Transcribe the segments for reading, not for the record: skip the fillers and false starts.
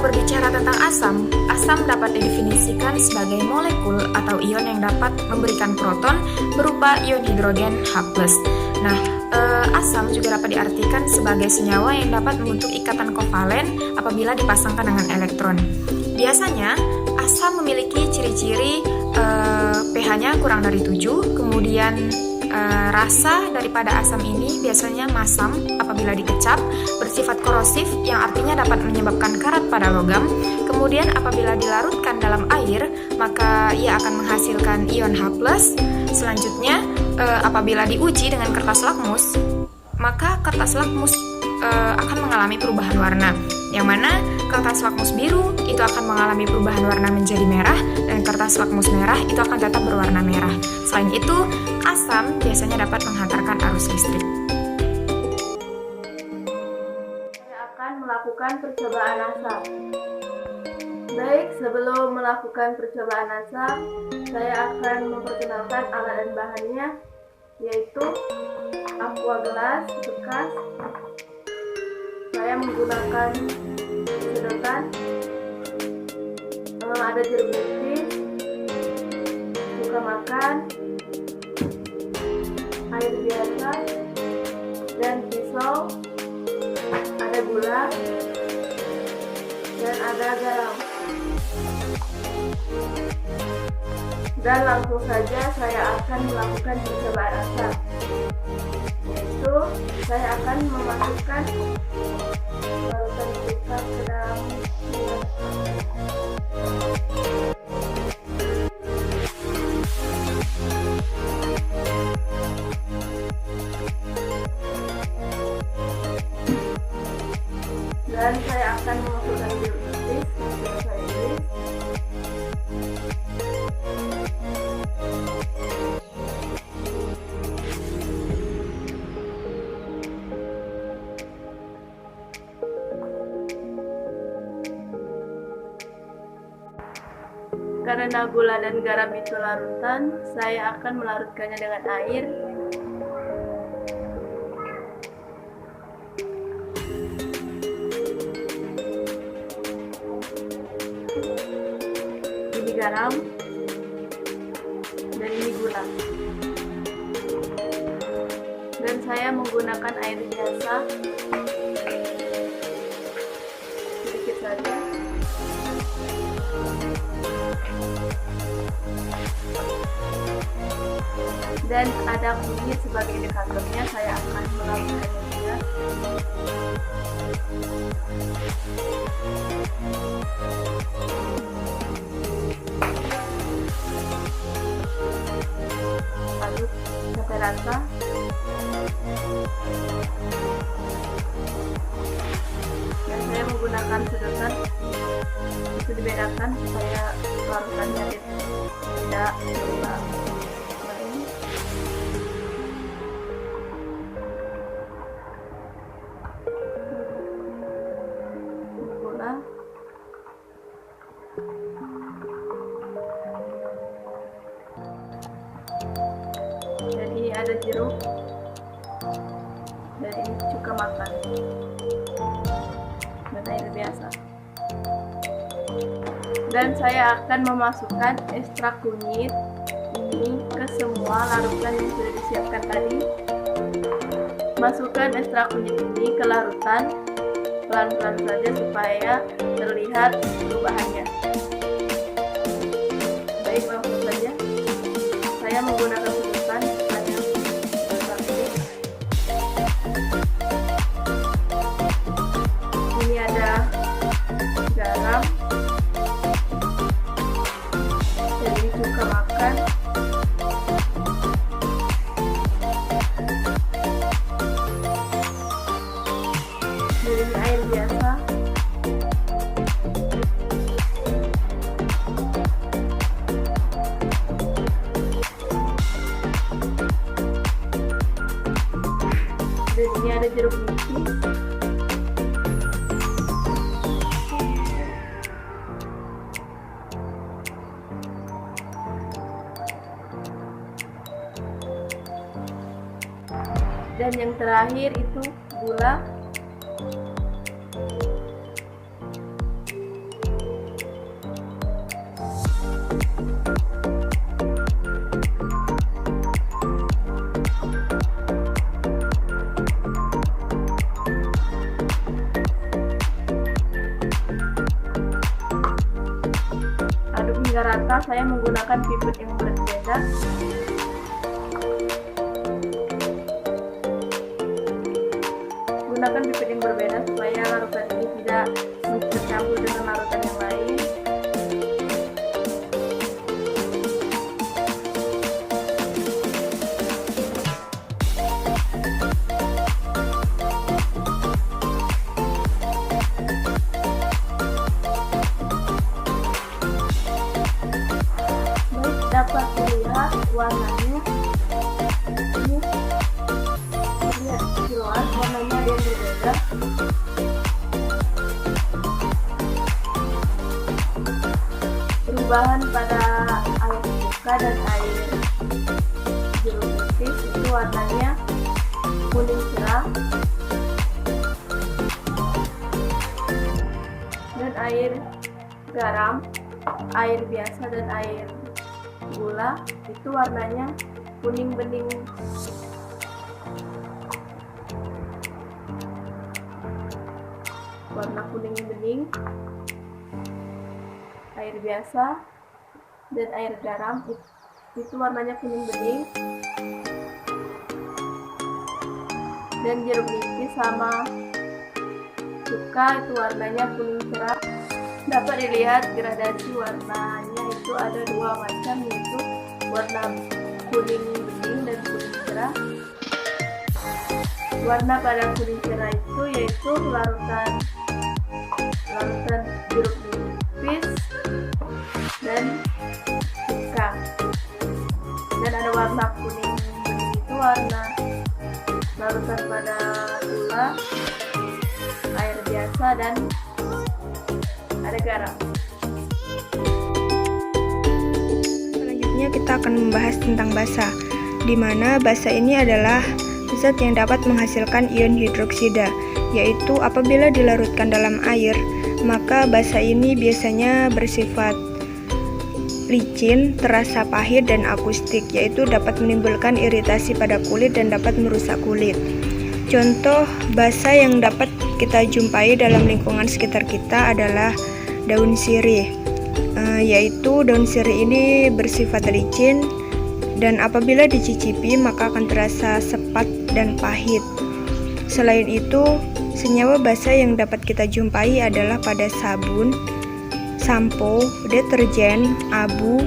berbicara tentang asam, asam dapat didefinisikan sebagai molekul atau ion yang dapat memberikan proton berupa ion hidrogen H+. Nah, asam juga dapat diartikan sebagai senyawa yang dapat membentuk ikatan kovalen apabila dipasangkan dengan elektron. Biasanya, asam memiliki ciri-ciri pH-nya kurang dari 7, kemudian rasa daripada asam ini biasanya masam apabila dikecap, bersifat korosif yang artinya dapat menyebabkan karat pada logam. Kemudian apabila dilarutkan dalam air, maka ia akan menghasilkan ion H+. Selanjutnya, apabila diuji dengan kertas lakmus, maka kertas lakmus akan mengalami perubahan warna, yang mana kertas lakmus biru itu akan mengalami perubahan warna menjadi merah, dan kertas lakmus merah itu akan tetap berwarna merah. Selain itu, asam biasanya dapat menghantarkan arus listrik. Saya akan melakukan percobaan asam. Baik, sebelum melakukan percobaan asam, saya akan memperkenalkan alat dan bahannya, yaitu aqua gelas bekas. Saya menggunakan sedotan, ada jeruk nipis, cuka makan, air biasa, dan pisau, ada gula, dan ada garam. Dan langsung saja saya akan melakukan percobaan asam, yaitu saya akan memasukkan larutan kita ke dalam minyak. Dan saya akan memasukkan jeruk nipis yang sudah saya iris. Karena gula dan garam itu larutan, saya akan melarutkannya dengan air. Ini garam, dan ini gula. Dan saya menggunakan air biasa, sedikit saja. Dan ada kunyit sebagai indikatornya, saya akan melakukannya juga. Aduk sampai rata. Dan saya menggunakan sedotan, itu dibedakan supaya larutannya tidak berubah. Dan ini ada jeruk, dan ini cuka makan, dan air biasa. Dan saya akan memasukkan ekstrak kunyit ini ke semua larutan yang sudah disiapkan tadi. Masukkan ekstrak kunyit ini ke larutan pelan-pelan saja supaya terlihat perubahannya. Baik, langsung saja. Saya menggunakan sedotan supaya seperti ini. Ini ada garam, dan ini cuka makan, dan ini air biasa. Dan ini ada jeruk nipis. Dan yang terakhir itu gula. pertama saya menggunakan pipet yang berbeda. Gunakan pipet yang berbeda supaya larutan ini tidak bercampur dengan larutan yang lain. Dapat dilihat warnanya, ini terlihat jelas warnanya ada yang berbeda. Perubahan pada air buka dan air jeruk nipis itu warnanya kuning cerah, dan air garam, air biasa dan air gula itu warnanya kuning bening. Warna kuning bening, air biasa dan air garam itu warnanya kuning bening, dan jeruk nipis sama cuka itu warnanya kuning cerah. Dapat dilihat gradasi warnanya itu ada dua macam, yaitu warna kuning bening dan kuning cerah. Warna pada kuning cerah itu yaitu larutan jeruk nipis dan cuka. Dan ada warna kuning bening itu warna larutan pada gula, air biasa dan ada garam. Selanjutnya kita akan membahas tentang basa, di mana basa ini adalah zat yang dapat menghasilkan ion hidroksida, yaitu apabila dilarutkan dalam air, maka basa ini biasanya bersifat licin, terasa pahit dan akustik, yaitu dapat menimbulkan iritasi pada kulit dan dapat merusak kulit. Contoh basa yang dapat kita jumpai dalam lingkungan sekitar kita adalah daun sirih, yaitu daun sirih ini bersifat licin dan apabila dicicipi maka akan terasa sepat dan pahit. Selain itu, senyawa basa yang dapat kita jumpai adalah pada sabun, sampo, deterjen, abu,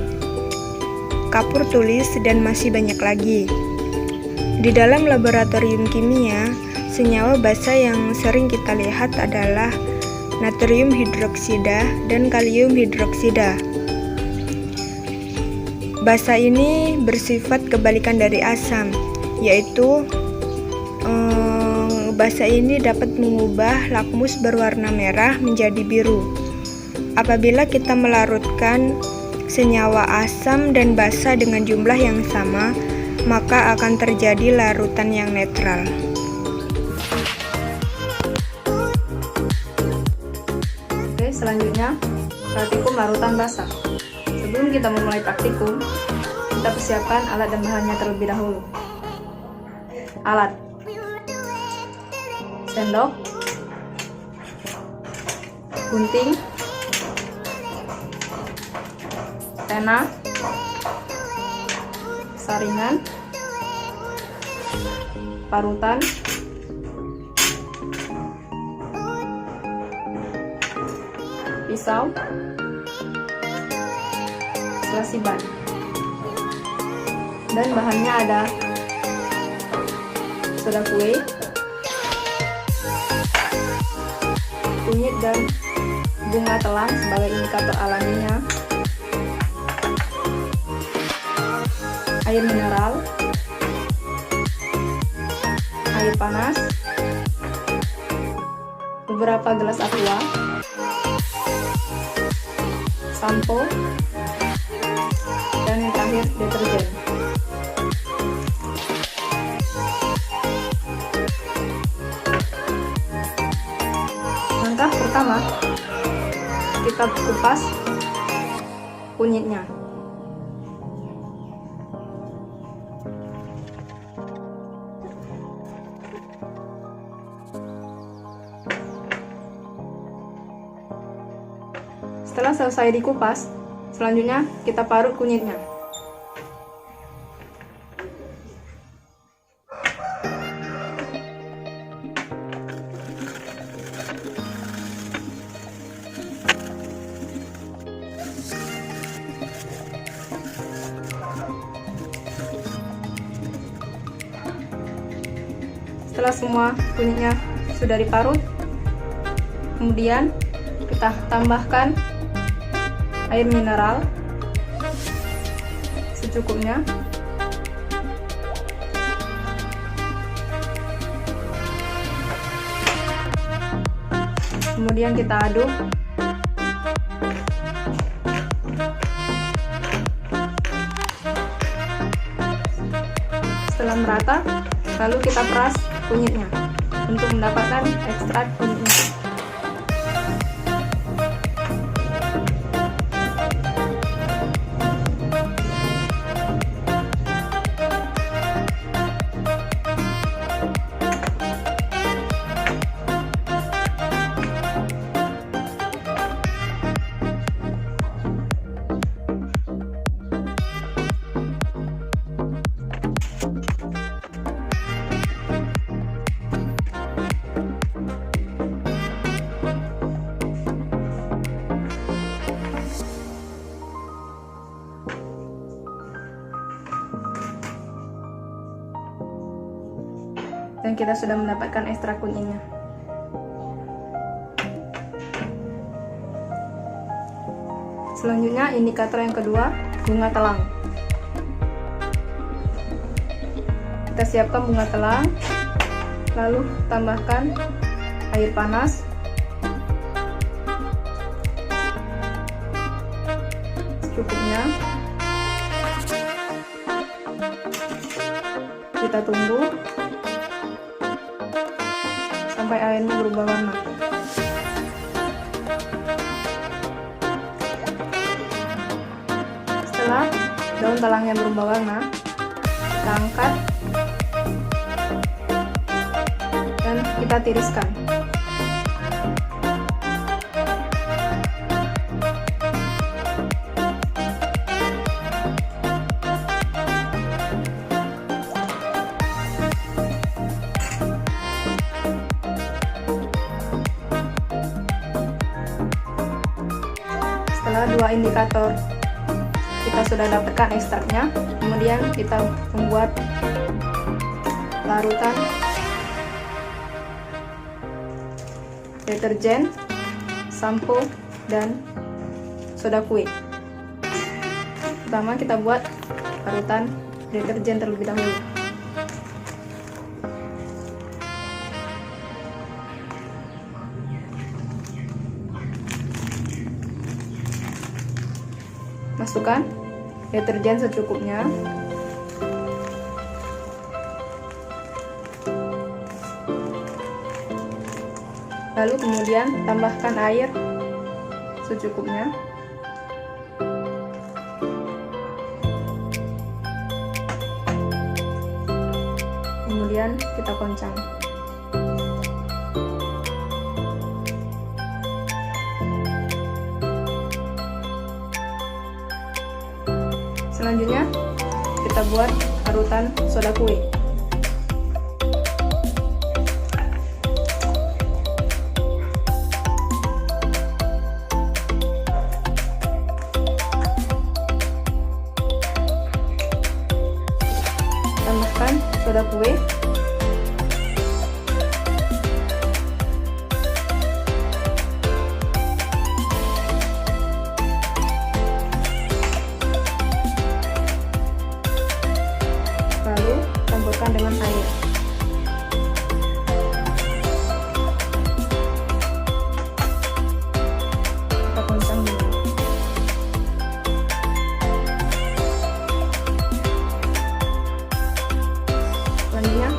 kapur tulis, dan masih banyak lagi. Di dalam laboratorium kimia, senyawa basa yang sering kita lihat adalah natrium hidroksida dan kalium hidroksida. Basa ini bersifat kebalikan dari asam, yaitu basa ini dapat mengubah lakmus berwarna merah menjadi biru. Apabila kita melarutkan senyawa asam dan basa dengan jumlah yang sama, maka akan terjadi larutan yang netral. Selanjutnya, praktikum larutan basa. Sebelum kita memulai praktikum, kita persiapkan alat dan bahannya terlebih dahulu. Alat: sendok, gunting, pena, saringan, parutan, pisau, selasi ban. Dan bahannya ada soda kue, kunyit dan bunga telang sebagai indikator alaminya, air mineral, air panas, beberapa gelas aqua, sampo, dan yang terakhir deterjen. Langkah pertama, kita kupas kunyitnya. Setelah selesai dikupas, Selanjutnya kita parut kunyitnya. Setelah semua kunyitnya sudah diparut, kemudian kita tambahkan air mineral secukupnya. Kemudian kita aduk. Setelah merata, lalu kita peras kunyitnya untuk mendapatkan ekstrak kunyitnya. Dan kita sudah mendapatkan ekstrak kunyitnya. Selanjutnya indikator yang kedua, bunga telang. Kita siapkan bunga telang, lalu tambahkan air panas, secukupnya. Kita tunggu sampai airnya berubah warna. Setelah daun telangnya berubah warna, kita angkat dan kita tiriskan. Setelah dua indikator kita sudah dapatkan ekstraknya, kemudian kita membuat larutan deterjen, sampo, dan soda kue. Pertama kita buat larutan deterjen terlebih dahulu. Masukkan deterjen secukupnya. Lalu kemudian tambahkan air secukupnya. Kemudian kita koncang. Selanjutnya kita buat larutan soda kue. Tambahkan soda kue. Lalu campurkan dengan air. Kita koncang dulu. Selanjutnya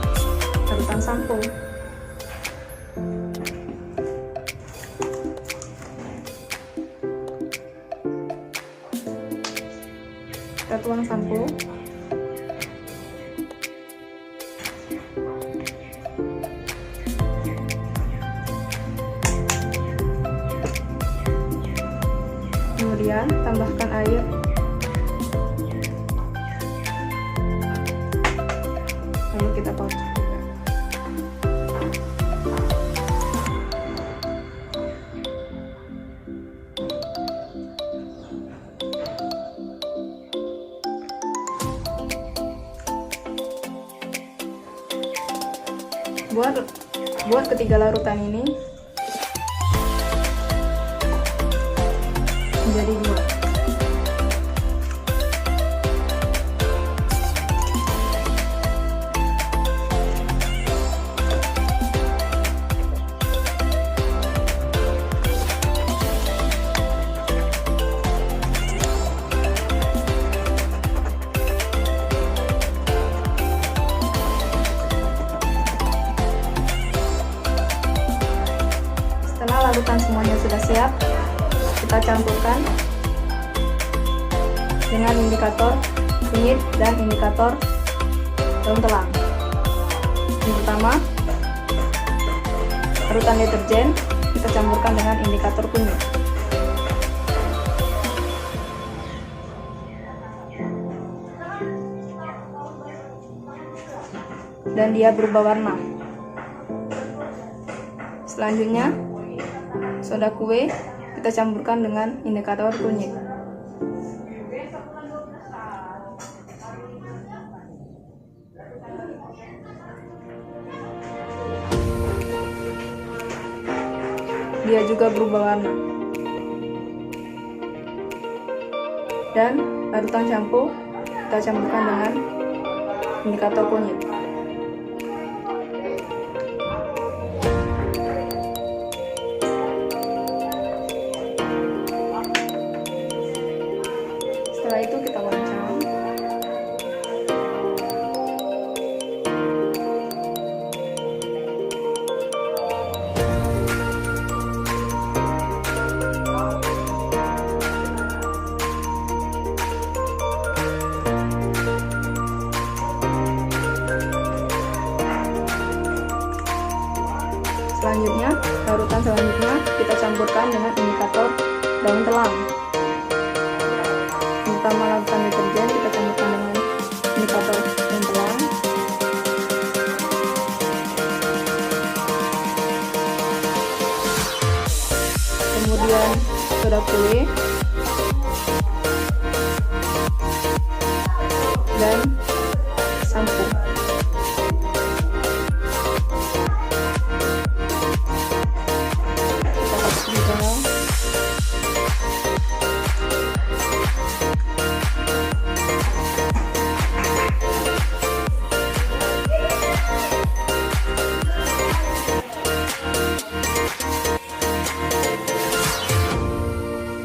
air. Lalu kita kocok juga. Buat ketiga larutan ini menjadi 2. Setelah larutan semuanya sudah siap, kita campurkan dengan indikator kunyit dan indikator daun telang. Yang pertama, larutan deterjen kita campurkan dengan indikator kunyit. Dan dia berubah warna. Selanjutnya, soda kue kita campurkan dengan indikator kunyit. Dia juga berubah warna. Dan larutan shampoo kita campurkan dengan indikator kunyit. Setelah itu kita goncang. Selanjutnya, larutan selanjutnya kita campurkan dengan indikator daun telang. Pertama, larutan deterjen kita campurkan dengan indikator daun telang. Kemudian soda kue dan sampo.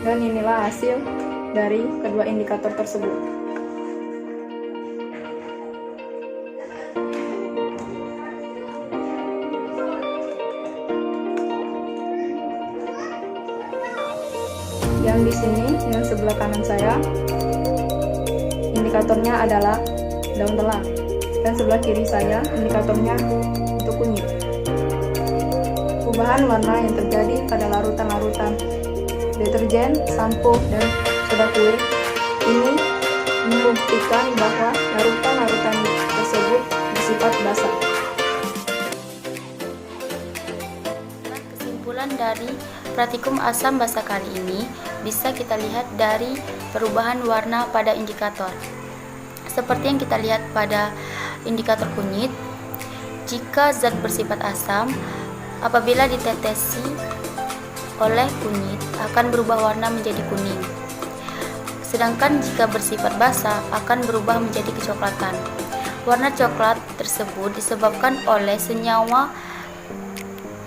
Dan inilah hasil dari kedua indikator tersebut. Yang di sini, yang sebelah kanan saya, indikatornya adalah daun telang, dan sebelah kiri saya indikatornya untuk kunyit. Perubahan warna yang terjadi pada larutan-larutan deterjen, sampo, dan soda kue ini membuktikan bahwa larutan-larutan tersebut bersifat basah. Kesimpulan dari praktikum asam basa kali ini bisa kita lihat dari perubahan warna pada indikator. Seperti yang kita lihat pada indikator kunyit, jika zat bersifat asam apabila ditetesi oleh kunyit akan berubah warna menjadi kuning. Sedangkan jika bersifat basah akan berubah menjadi kecoklatan. Warna coklat tersebut disebabkan oleh senyawa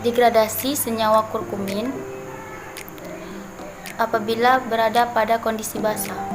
degradasi senyawa kurkumin apabila berada pada kondisi basah.